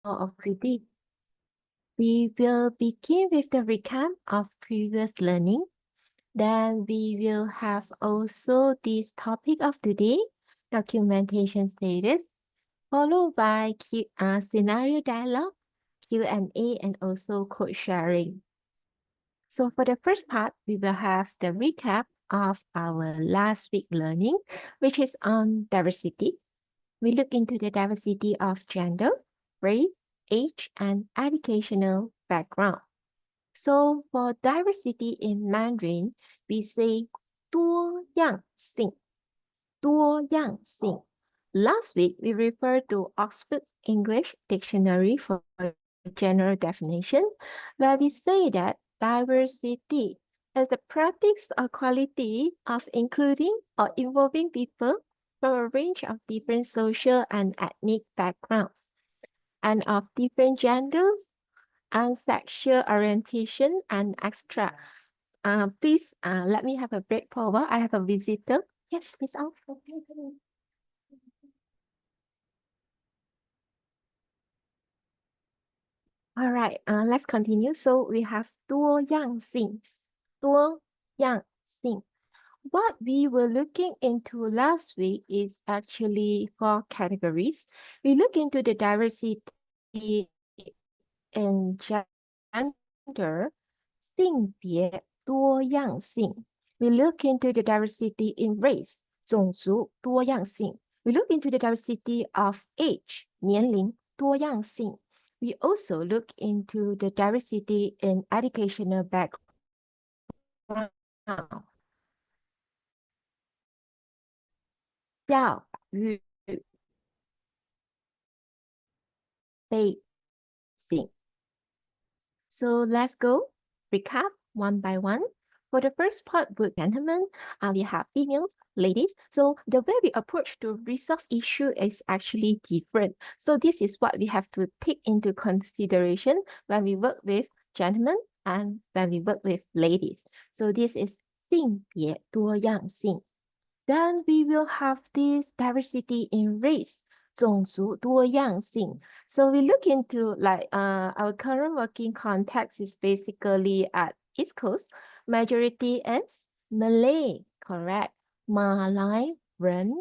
of reading. We will begin with the recap of previous learning. Then we will have also this topic of today, documentation status, followed by scenario dialogue, Q&A, and also code sharing. So for the first part, we will have the recap of our last week learning, which is on diversity. We look into the diversity of gender, race, age, and educational background. So for diversity in Mandarin, we say 多样性,多样性. Last week, we referred to Oxford's English Dictionary for general definition, where we say that diversity is the practice or quality of including or involving people from a range of different social and ethnic backgrounds and of different genders and sexual orientation and extra. Please let me have a break for a while. I have a visitor. Yes, Miss Alpha. All right, let's continue. So we have 多样性,多样性. What we were looking into last week is actually 4 categories. We look into the diversity in gender, 性别多样性. We look into the diversity in race, 种族多样性. We look into the diversity of age, 年龄多样性. We also look into the diversity in educational background. 教育背景. So let's go recap one by one. For the first part with gentlemen, we have females, ladies. So the way we approach to resolve issue is actually different. So this is what we have to take into consideration when we work with gentlemen and when we work with ladies. So this is 性别多样性. Then we will have this diversity in race, 种族多样性. So we look into like our current working context is basically at East Coast. Majority is Malay, correct? 马来人,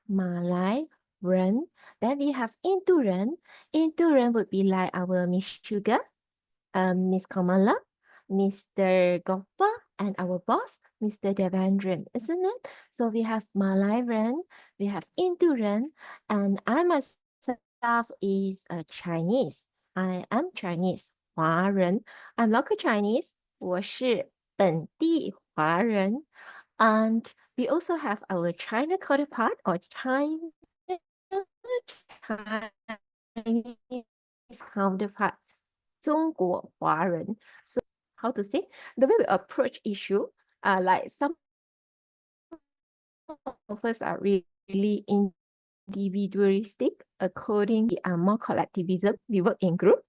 马来人. Then we have 印度人. 印度人 would be like our Miss Sugar, Miss Kamala, Mr. Goppa, and our boss, Mr. Devendran, isn't it? So we have Malayan, we have Induran, and I myself is a Chinese. I am Chinese, 华人. I'm local Chinese, 我是本地华人. And we also have our China counterpart or Chinese counterpart, 中国华人. So how to say? The way we approach issue, like some of us are really individualistic, according to more collectivism, we work in group.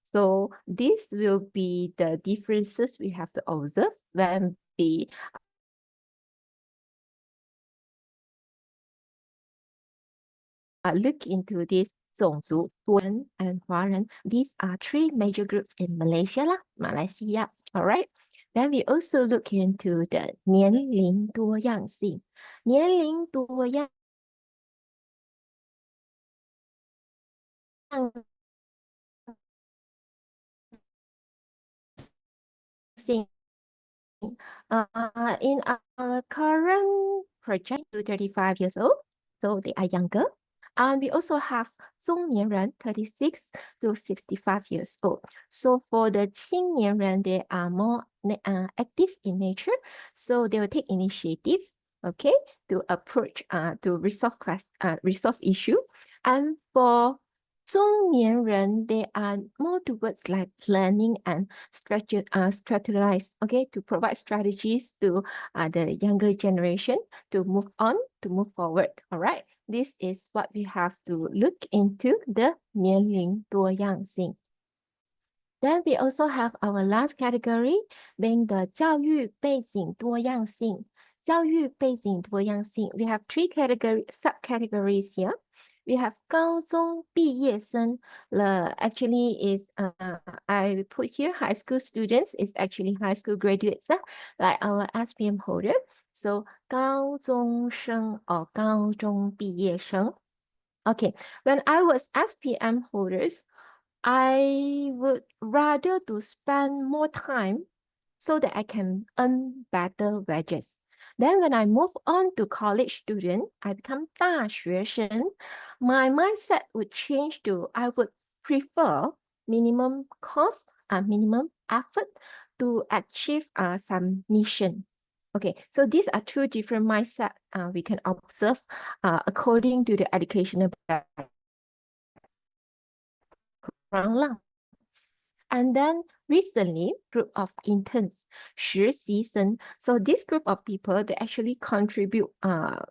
So this will be the differences we have to observe when we look into this 种族多人 and 华人. These are 3 major groups in Malaysia lah, Malaysia. All right. Then we also look into the 年龄多样性. 年龄多样性. In our current project, 35 years old, so they are younger. And we also have 中年人, 36 to 65 years old. So for the 青年人, they are more active in nature. So they will take initiative, okay, to approach, to resolve issue. And for 中年人, they are more towards like planning and strategize, okay, to provide strategies to the younger generation to move on, to move forward. All right, this is what we have to look into the 年龄多样性. Then we also have our last category being the 教育背景多样性. 教育背景多样性. We have 3 subcategories here. we have 高中毕业生. Actually is I put here high school students is actually high school graduates, like our SPM holder. So 高中生 or 高中毕业生. Okay, when I was SPM holders, I would rather to spend more time so that I can earn better wages. Then when I move on to college student, I become 大学生, my mindset would change to I would prefer minimum cost and minimum effort to achieve some mission. Okay, so these are two different mindset we can observe according to the educational background. And then recently, group of interns, 实习生. So this group of people, they actually contribute a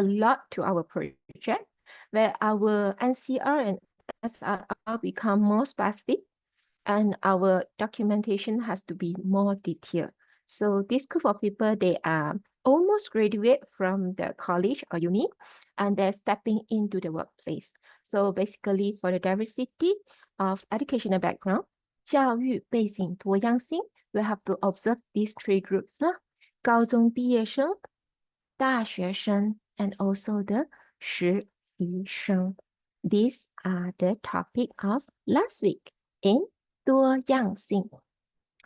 lot to our project, where our NCR and SRR become more specific, and our documentation has to be more detailed. So this group of people, they are almost graduate from the college or uni, and they're stepping into the workplace. So basically, for the diversity of educational background, 教育背景多样性, we have to observe these three groups. 高中毕业生, 大学生, and also the 实习生. These are the topic of last week in 多样性.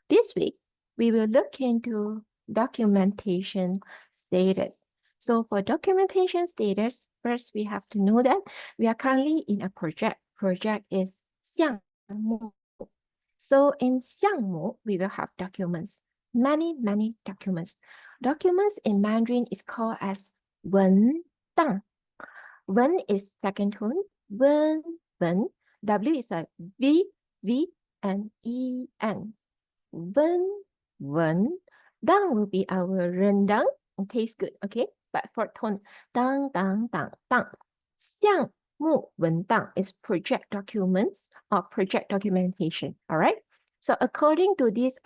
This week, we will look into documentation status. So for documentation status, first we have to know that we are currently in a project. Project is 项目. So in 项目, we will have documents, many documents. Documents in Mandarin is called as 文档. 文 is second tone, 文. W is a V, and EN. 文. Dang will be our rendang. It tastes good, okay? But for tone, dang. 项目文档 is project documents or project documentation. All right. So according to this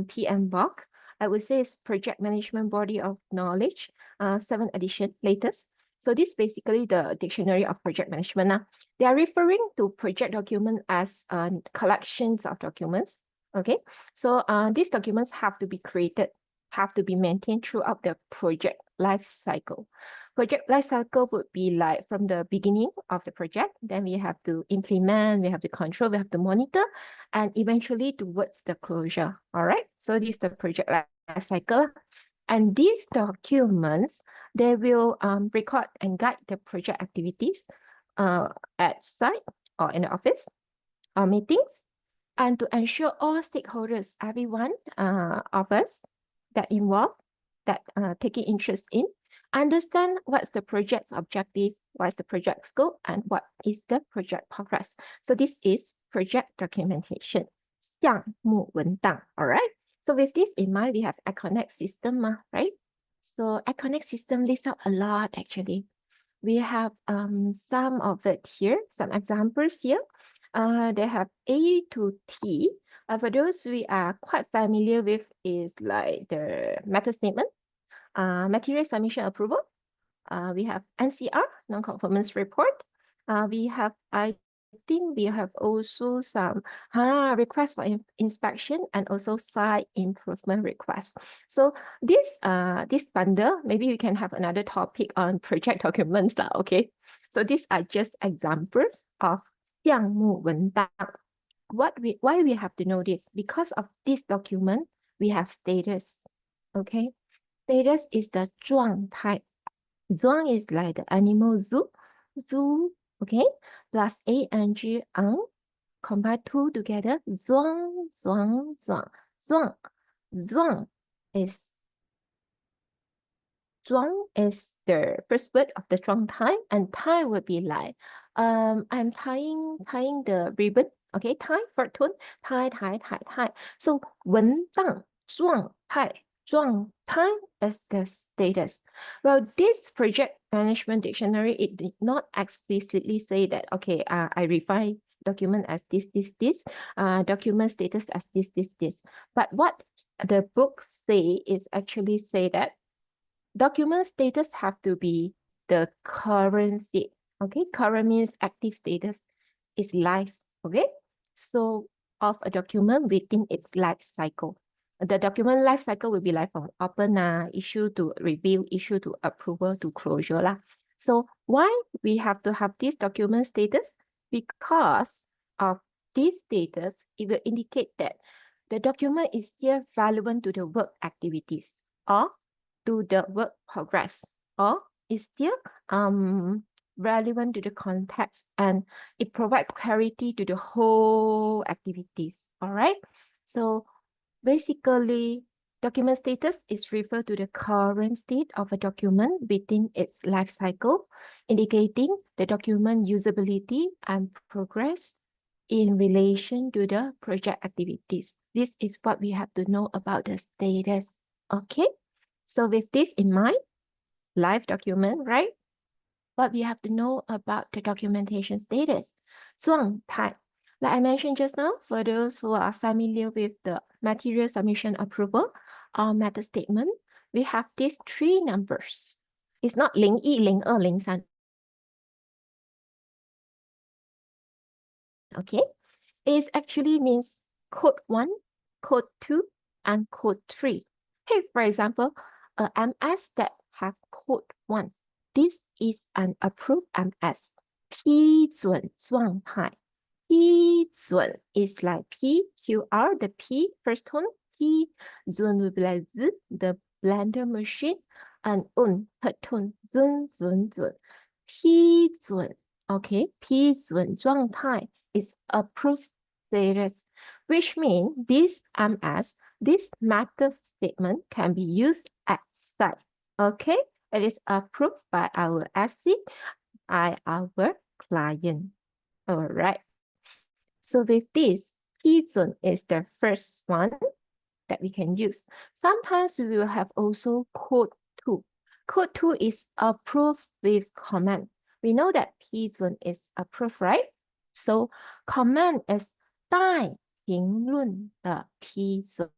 PM book, I would say it's project management body of knowledge, 7th edition, latest. So this is basically the dictionary of project management. They are referring to project document as collections of documents. Okay, so these documents have to be created, have to be maintained throughout the project life cycle. Project life cycle would be like from the beginning of the project, then we have to implement, we have to control, we have to monitor, and eventually towards the closure. All right, so this is the project life cycle. And these documents, they will record and guide the project activities at site or in the office or meetings, and to ensure all stakeholders, everyone of us that involved, that taking interest in, understand what's the project's objective, what's the project scope, and what is the project progress. So this is project documentation, 项目文档. All right. So with this in mind, we have Econex system, right? So Econex system lists out a lot actually. We have some of it here, some examples here. They have A to T. For those we are quite familiar with is like the meta statement, material submission approval. We have NCR, non-conformance report. We have, I think we have also some requests for inspection and also site improvement requests. So this bundle, maybe we can have another topic on project documents, okay? So these are just examples of 项目文档. Why we have to know this? Because of this document, we have status, okay? Status is the 状态. Zhuang is like the animal zoo, okay? Plus ang, combine two together, zhuang. Zhuang is the first word of the 状态, and tie would be like, I'm tying the ribbon, okay? Tie, third tone, tie. So 文档状态is the status. Well, this project management dictionary, it did not explicitly say that, okay, I refine document as this, document status as this. But what the book say is actually say that document status have to be the current state. Okay, current means active status is live. Okay, so of a document within its life cycle. The document life cycle will be like from open, issue to review, issue to approval to closure lah. So why we have to have this document status? Because of this status, it will indicate that the document is still relevant to the work activities or to the work progress, or is still relevant to the context, and it provides clarity to the whole activities. All right. So basically, document status is referred to the current state of a document within its life cycle, indicating the document usability and progress in relation to the project activities. This is what we have to know about the status. Okay. So with this in mind, live document, right? What we have to know about the documentation status. 状态. Like I mentioned just now, for those who are familiar with the material submission approval or meta statement, we have these three numbers. It's not 01, 02, 03. Okay, it actually means code 1, code 2, and code 3. Take, for example, a MS that have code 1. This is an approved MS. 批准状态. 批准 is like PQR, the P first tone. 批准 will be like Z, the blender machine, and third tone. 准. 批准, okay, 批准状态 is approved status, which means this MS, this method statement can be used at site. Okay, it is approved by our SC, by our client. All right. So with this, 批准 is the first one that we can use. Sometimes we will have also code 2. Code 2 is approved with comment. We know that 批准 is approved, right? So comment is 待评论的批准.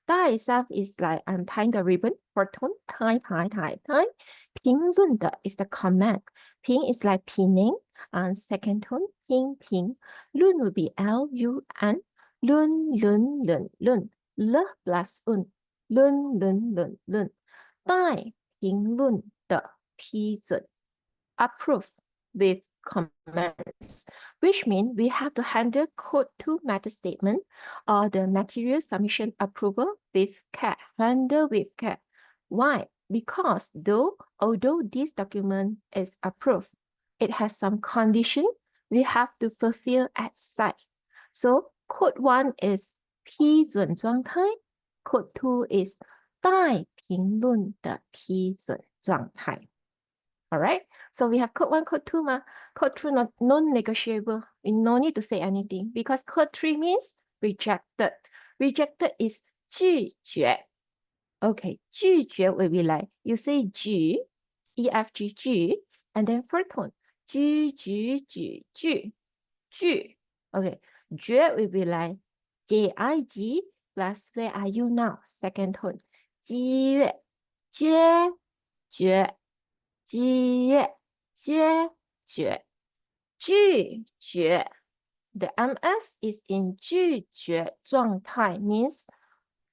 待 itself is like I'm tying the ribbon for tone. tie. 评论的 is the comment. 评 is like pinning, and second tone 评. 论 will be L-U-N. 论 L plus un. 论 待评论的批准 approve with comments, which means we have to handle code 2 meta statement or the material submission approval with care. Handle with care. Why? Because although this document is approved, it has some condition we have to fulfill at site. So code 1 is 批准状态, code 2 is 待评论的批准状态. All right, so we have code 1, code 2 ma. Code 2 not non-negotiable. We no need to say anything because code 3 means rejected. Rejected is 拒绝. Okay, 拒绝 will be like you say G, EFG, G, and then first tone. 拒. Okay, 绝 will be like JIG plus where are you now? Second tone. 激越. 决. 拒绝. The MS is in 拒绝状态, means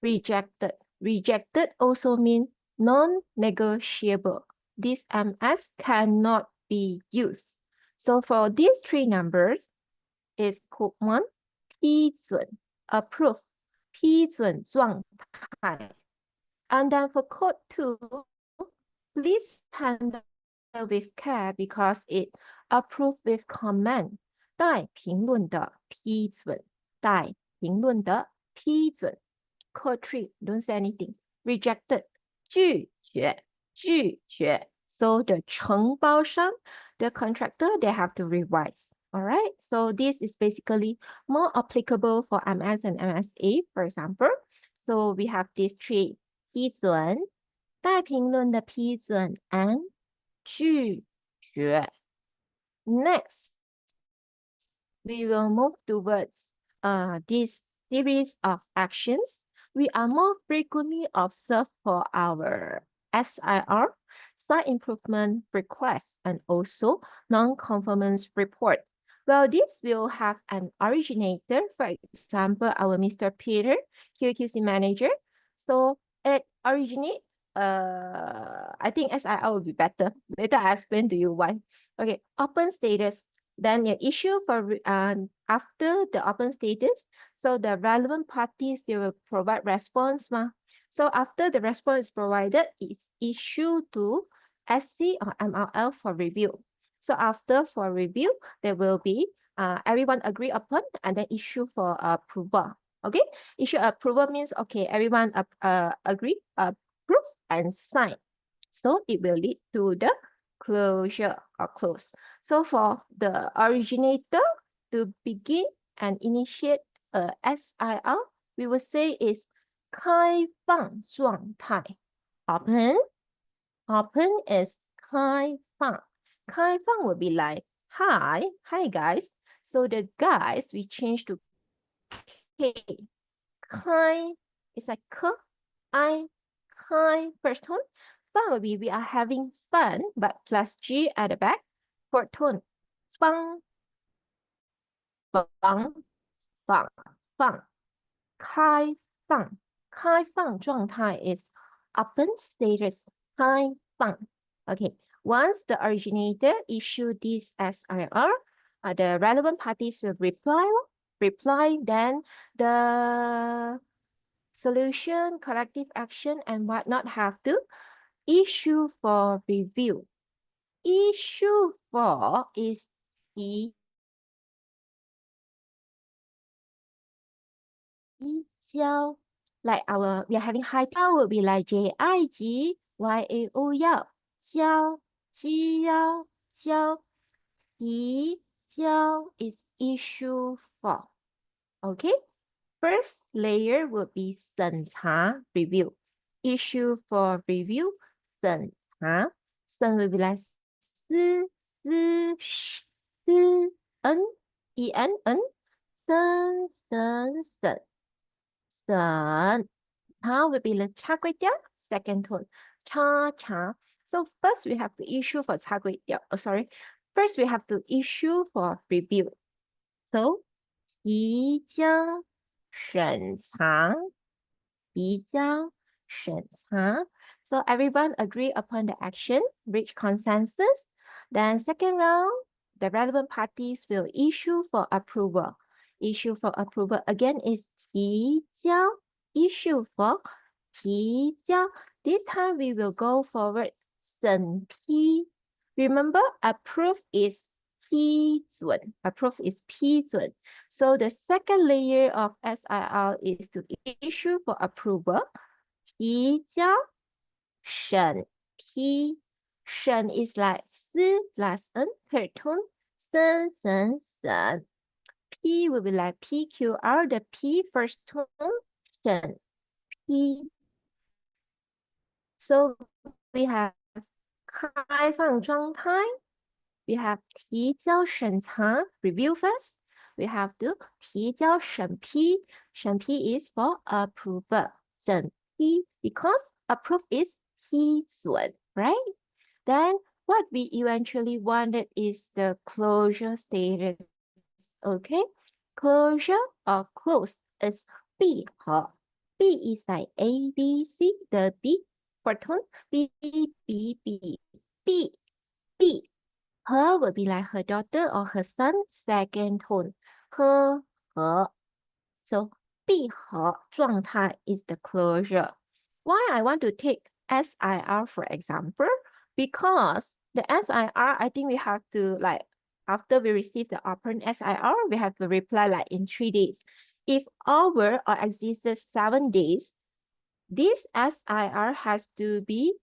rejected. Rejected also means non-negotiable. This MS cannot be used. So for these three numbers, is code 1, 批准, approve, 批准状态. And then for code 2, please handle with care because it approved with comment. 待评论的批准. 待评论的批准. Code 3, don't say anything. Rejected. 拒绝. So the 承包商, the contractor, they have to revise. All right. So this is basically more applicable for MS and MSA, for example. So we have these three. 批准, 待评论的批准 and 拒绝. Next, we will move towards this series of actions we are more frequently observed for our SIR, site improvement request, and also non-conformance report. Well, this will have an originator, for example, our Mr. Peter, QQC manager. So it originates, I think SIR will be better. Later I explain to you why. Okay, open status. Then the issue for after the open status, so the relevant parties, they will provide response. So after the response is provided, it's issued to SC or MRL for review. So after for review, there will be everyone agree upon and then issue for approval. Okay, issue approval means, okay, everyone agree, approve and sign. So it will lead to the closure or close. So for the originator to begin and initiate a SIR, we will say is 开放状态. Open. Open is 开放. 开放 will be like, hi guys. So the guys, we change to K. 开 is like K, I, 开, first tone. Fun will be we are having fun, but plus G at the back. Fourth tone. 放 放 放 放 开放 开放状态 is open status 开放. Okay, once the originator issue this SIR, the relevant parties will reply, then the solution, collective action, and whatnot have to issue for review. Issue for is E. 移交, like we are having high tao will be like JIGYAO 要交机要交提交 is issue for. Okay, first layer would be 审查 review. Issue for review 审查. 审 will be like 思N ENN 审 Cha will be the char kway teow, second tone. Cha. So first we have to issue for char kway teow. Oh, sorry. First we have to issue for review. So 提交审查 So everyone agree upon the action, reach consensus. Then second round, the relevant parties will issue for approval. Issue for approval again is 提交 issue for 提交. This time we will go forward 审批. Remember, approve is 批准. Approve is 批准. So the second layer of SIR is to issue for approval. 提交审批. 审 is like 思 plus N, third tone. 审. P will be like PQR, the P first tone. 审批. So we have 开放状态. We have 提交审查 review first. We have to 提交审批. 审批 is for approval. 审批 because approve is 批准, right? Then what we eventually wanted is the closure status. Okay, closure or close is B. B is like A, B, C. The B for tone. B. Her will be like her daughter or her son, second tone. Her. So 闭合状态 is the closure. Why I want to take SIR for example? Because the SIR, I think we have to like, after we receive the open SIR, we have to reply like in 3 days. If over or existed 7 days, this SIR has to be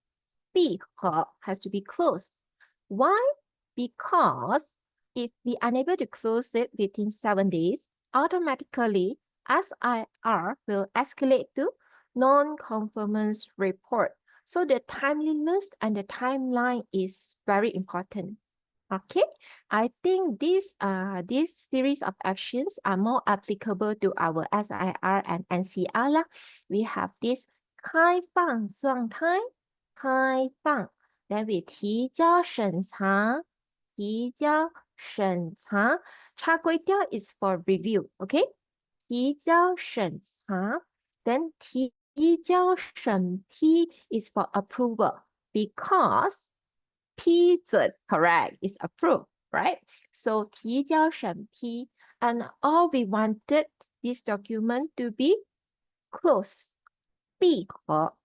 闭合, has to be closed. Why? Because if we are unable to close it within 7 days, automatically SIR will escalate to non-conformance report. So the timeliness and the timeline is very important. Okay, I think this series of actions are more applicable to our SIR and NCR 啦。We have this 开放状态，开放。Then we 提交审查，提交审查。查规条 is for review, okay? 提交审查。Then 提交审批 is for approval because批准 correct is approved, right? So 提交审批 and all we wanted this document to be close. 闭合，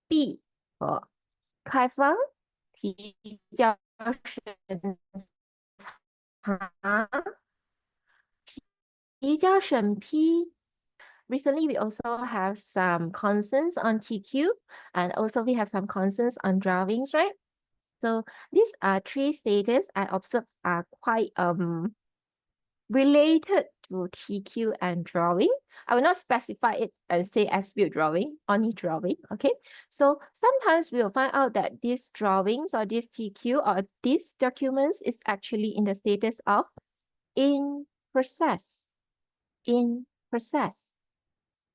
闭合，开放，提交审查，提交审批。Recently, we also have some concerns on TQ, and also we have some concerns on drawings, right? So these are three stages I observed are quite related to TQ and drawing. I will not specify it and say as view drawing, only drawing, okay? So sometimes we'll find out that these drawings or this TQ or these documents is actually in the status of in process, in process.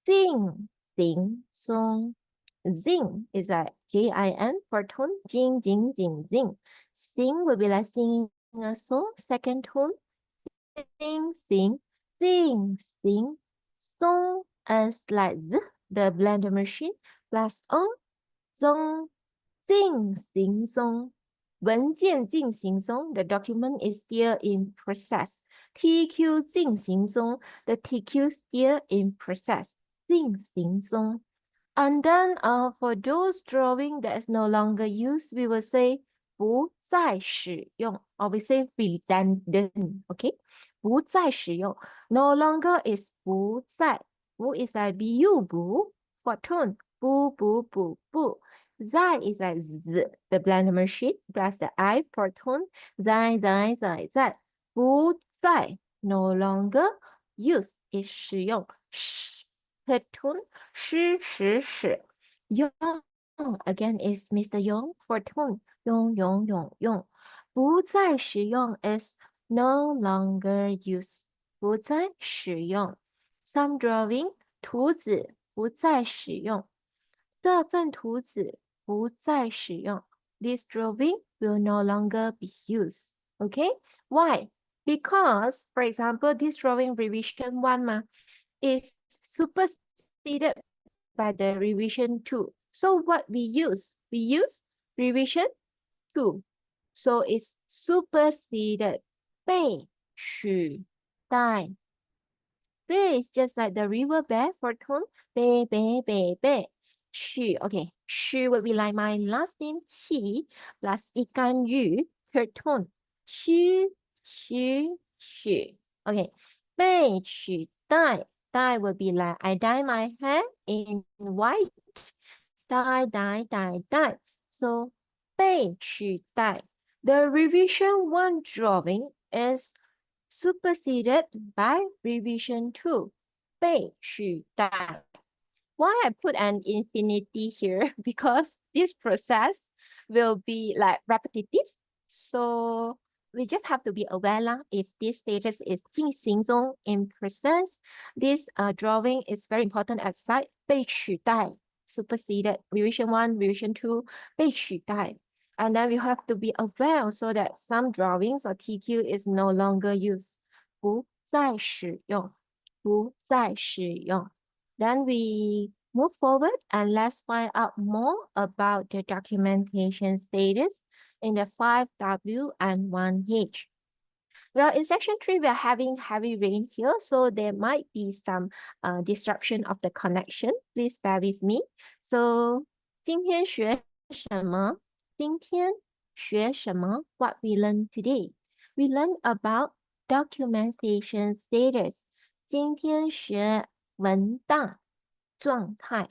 Xing, xing, song. Zing is a J-I-N for tone. Jing, jing, jing, zing. Sing will be like singing a song, second tone. Sing, sing, sing, sing. Song as like the blender machine plus on, song, sing, sing, song. 文件进行中, the document is still in process. TQ 进行中, the TQ still in process. 进行中. And then for those drawing that is no longer used, we will say 不再使用, or we say redundant, okay? 不再使用, no longer is 不再. 不 is like 不 for tone. 不. 在 is like z, the blender machine plus the I for tone. 在. 不再 no longer use is 使用. Her tone 使 用 again is Mr. Yong for tone. 用. 不再使用 is no longer use. 不再使用. Some drawing 图纸不再使用。这份图纸不再使用。This drawing will no longer be used. Okay? Why? Because, for example, this drawing revision 1 is superseded by the revision 2. So what we use? We use revision 2. So it's superseded. 被取代 Bay is just like the river bear for tone. Bay. 取 okay. 取 will be like my last name 起 plus 一干语 per tone. 取 okay. 被取代 dye will be like I dye my hair in white. Dye. So 被取代 the revision 1 drawing is superseded by revision 2. 被取代 Why I put an infinity here? Because this process will be like repetitive. So we just have to be aware lah, if this status is 进行中 in process. This drawing is very important at site. 被取代 superseded. Revision 1, revision 2. 被取代 And then we have to be aware so that some drawings or TQ is no longer used. 不再使用 Then we move forward and let's find out more about the documentation status in the 5W and 1H. Well, in section 3, we are having heavy rain here, so there might be some disruption of the connection. Please bear with me. So, 今天学什么? 今天学什么? What we learned today? We learned about documentation status. 今天学文档状态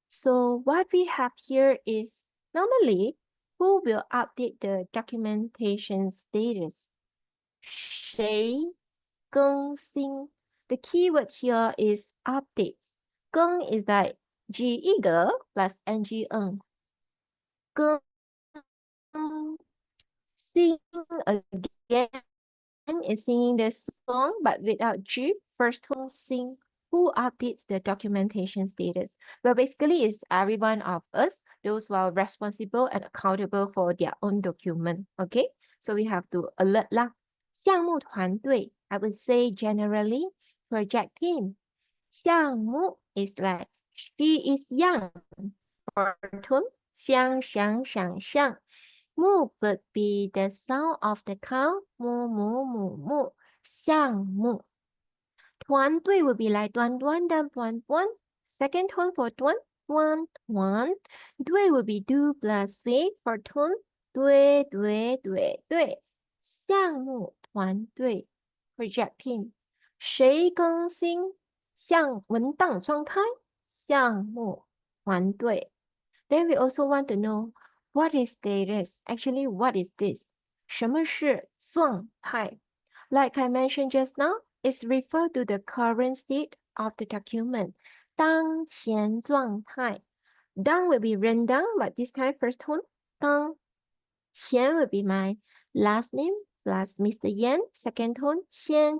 So what we have here is normally who will update the documentation status? 谁更新 The keyword here is updates. 更 is like G 一个 plus NG 更 sing again is singing the song, but without G. First tone sing. Who updates the documentation status? Well, basically, it's every one of us, those who are responsible and accountable for their own document. Okay, so we have to alert lah. 项目团队, I would say generally project team. 项目 is like she is young. Cartoon 香香想象. Mu would be the sound of the cow. Mu mu mu mu. 项目. 团队 would be like 端端的端端. Second tone for 端端端. 队 would be do plus we for tone. 对对对对. 项目团队 project team. 谁更新项文档状态？项目团队。Then we also want to know what is status. Actually, what is this? 什么是状态? Like I mentioned just now, it's referred to the current state of the document. 当前状态. Dang will be written down, but this time first tone. 当前 will be my last name plus Mr. Yan. Second tone. 前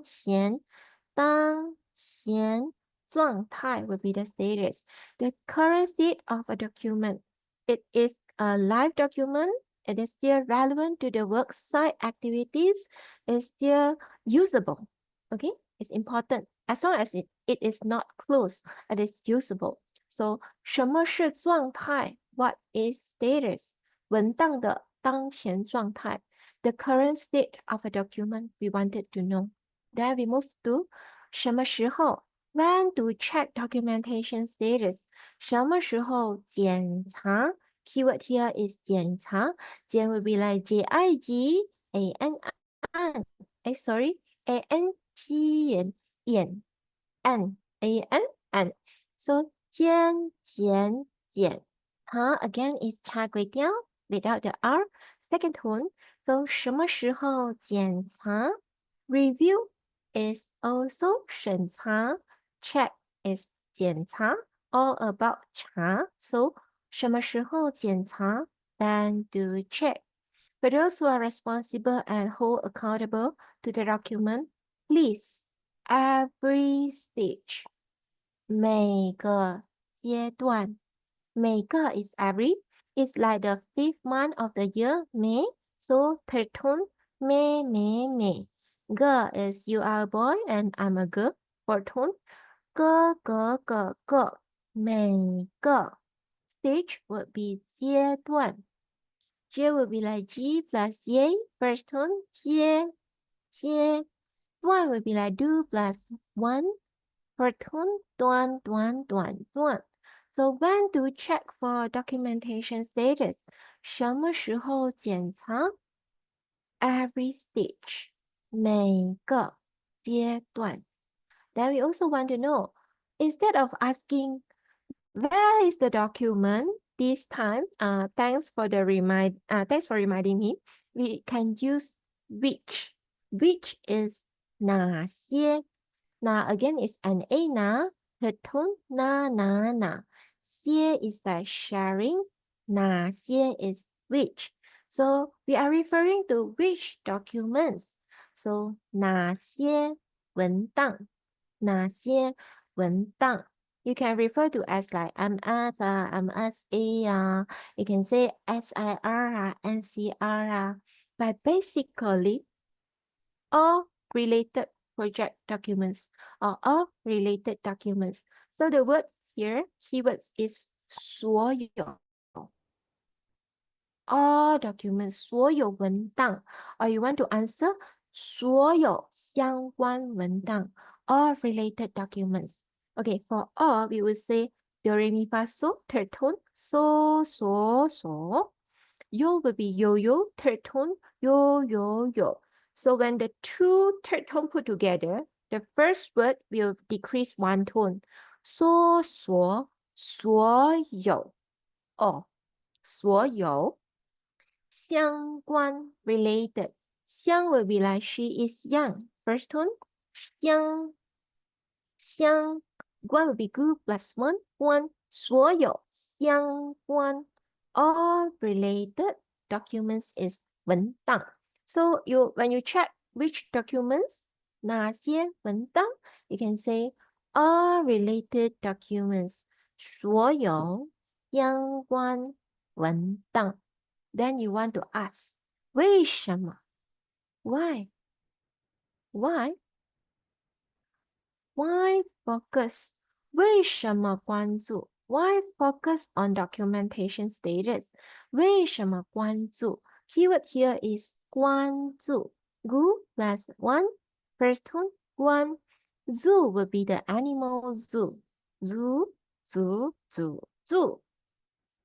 当前状态 will be the status. The current state of a document. It is a live document. It is still relevant to the work site activities. It's still usable. Okay, it's important. As long as it is not closed, it is usable. So, 什么是状态? What is status? 文档的当前状态. The current state of a document we wanted to know. Then we move to 什么时候? When to check documentation status? 什么时候检查? Keyword here is 检查. 检 will be like JIGAN. Sorry, ANT 眼 AN. So 检 again is 查鬼雕 without the R. Second tone. So 什么时候检查? Review is also 审查. Check is 检查. All about 查. So 什么时候检查? Then do check. For those who are responsible and hold accountable to the document, please, every stage, 每个阶段, 每个 is every, it's like the 5th month of the year, May. So third tone, May. Ge is you are a boy and I'm a girl. Fourth tone, ge. 每个 stage would be 阶段. J will be like G plus Y. First tone, 阶. One will be like do plus one. Fourth tone, 端. So when to check for documentation status? 什么时候检查? Every stage. 每个阶段. Then we also want to know, instead of asking, where is the document? This time, thanks for reminding me. We can use which. Which is 哪些. Na again is an a na. The tone na. 些 is like sharing. 哪些 is which. So we are referring to which documents. So 哪些文档. 哪些文档. You can refer to as like MS, MSA, you can say SIR, NCR, but basically all related project documents or all related documents. So the words here, keywords is 所有. All documents, 所有文档. Or you want to answer 所有相关文档, all related documents. Okay, for all, we will say do, re, mi, fa, so, third tone, so. Yo will be yo, third tone, yo. So when the two third tone put together, the first word will decrease one tone. So, 所有. Oh, 所有. 相关 related. 相 will be like she is young. First tone, 相 one will be good plus one. 所有相关 all related. documents is 文档. So when you check which documents, 哪些文档, you can say all related documents, 所有相关文档. Then you want to ask, 为什么? Why? Why? Why focus? 为什么关注? Why focus on documentation status? 为什么关注? Keyword here is 关注. Gu plus one. First tone, 关. Zoo will be the animal zoo. Zoo, zoo, zoo, zoo.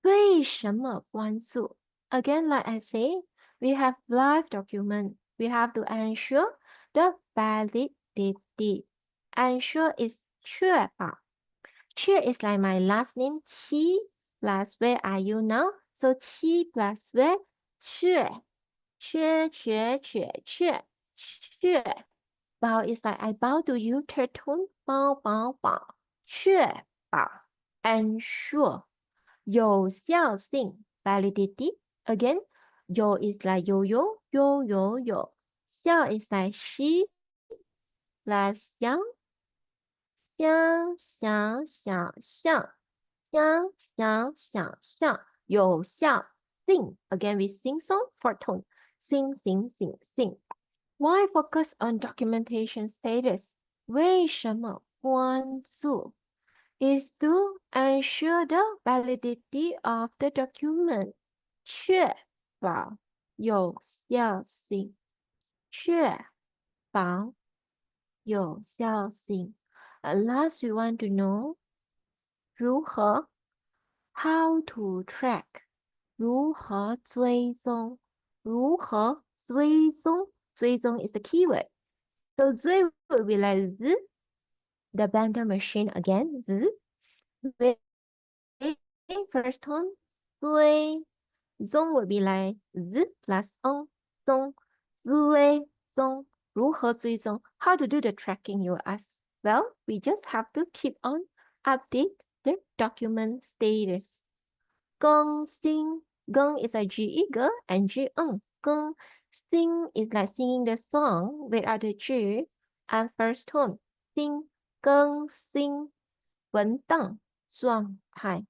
为什么关注? Again, like I say, we have live document. We have to ensure the validity. Ensure is 确保. 确 is like my last name, 七 plus where are you now? So 七 plus where? 确. 确. 保 is like I bow to you, third tone, 保. 确保. Ensure. 有效性 validity. Again, 有 is like 有. 效 is like 西 plus 想，有效 sing. Again, we sing song for tone. Sing. Why focus on documentation status? 为什么关注 is to ensure the validity of the document. 确保有效性。确保有效性。Last, we want to know 如何 how to track 如何追踪追踪 is the keyword. So 追 will be like z, the blender machine again, z. First tone, 追 zong will be like z plus on, 追踪 如何追踪 how to do the tracking, you ask. Well, we just have to keep on update the document status. 更新 geng is a ge ge and ge geng. Sing is like singing the song without the g and first tone. Sing 更新文档状态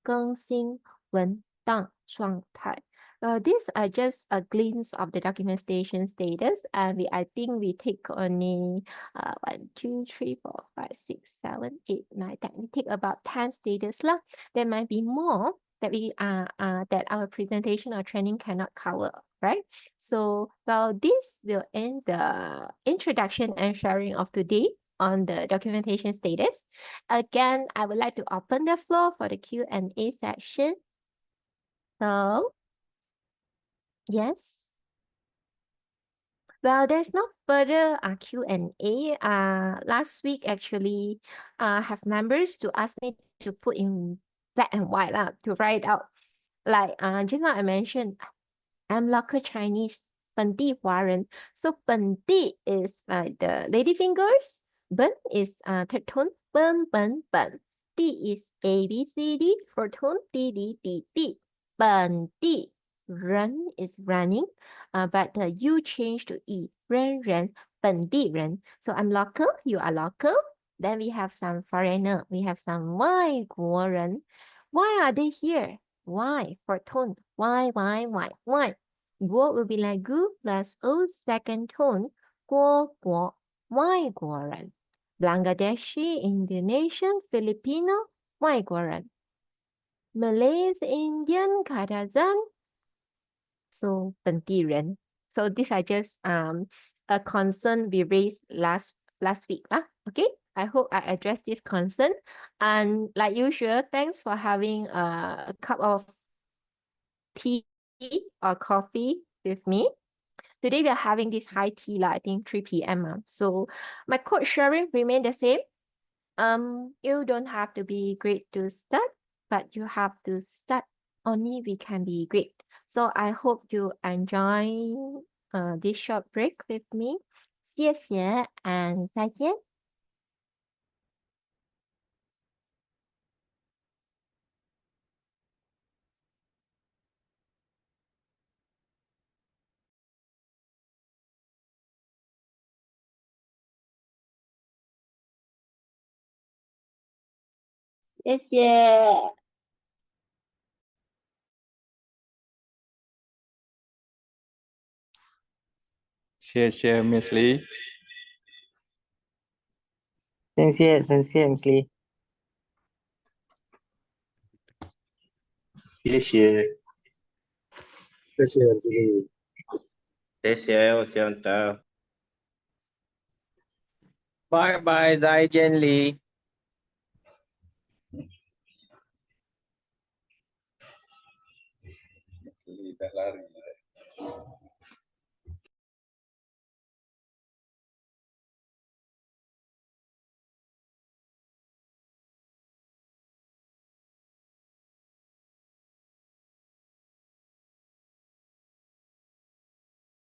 更新文档状态 these are just a glimpse of the documentation status, and I think we take only 1, 2, 3, 4, 5, 6, 7, 8, 9, 10. We take about 10 status lah. There might be more that that our presentation or training cannot cover, right? So, well, this will end the introduction and sharing of today on the documentation status. Again, I would like to open the floor for the Q&A section. So, yes. Well, there's no further Q&A. Last week, actually, have members to ask me to put in black and white to write out. Like just now I mentioned, I'm local Chinese, 本地华人. So 本地 is like the lady fingers. 本 is third tone. 本. 地 is A, B, C, D. Fourth tone. D, D, D, D. 本地 人 is running. But the U change to E. 人 本地人. So I'm local, you are local. Then we have some foreigner. We have some 外国人. Why are they here? Why? For tone. Why? Guo will be like gu plus o, second tone. 国 外国人. Bangladeshi, Indonesian, Filipino, 外国人. Malays, Indian, Kazakh. So 本地人. So these are just a concern we raised last week. Okay, I hope I addressed this concern. And like usual, thanks for having a cup of tea or coffee with me. Today we are having this high tea, I think 3 p.m. So my code sharing remain the same. You don't have to be great to start, but you have to start. Only we can be great. So I hope you enjoy this short break with me. 谢谢 and 再见.谢谢。谢谢 Miss Lee。谢谢Miss Lee。谢谢。谢谢这个。谢谢，我想到。拜拜，再见，Lee。Lee dah lari.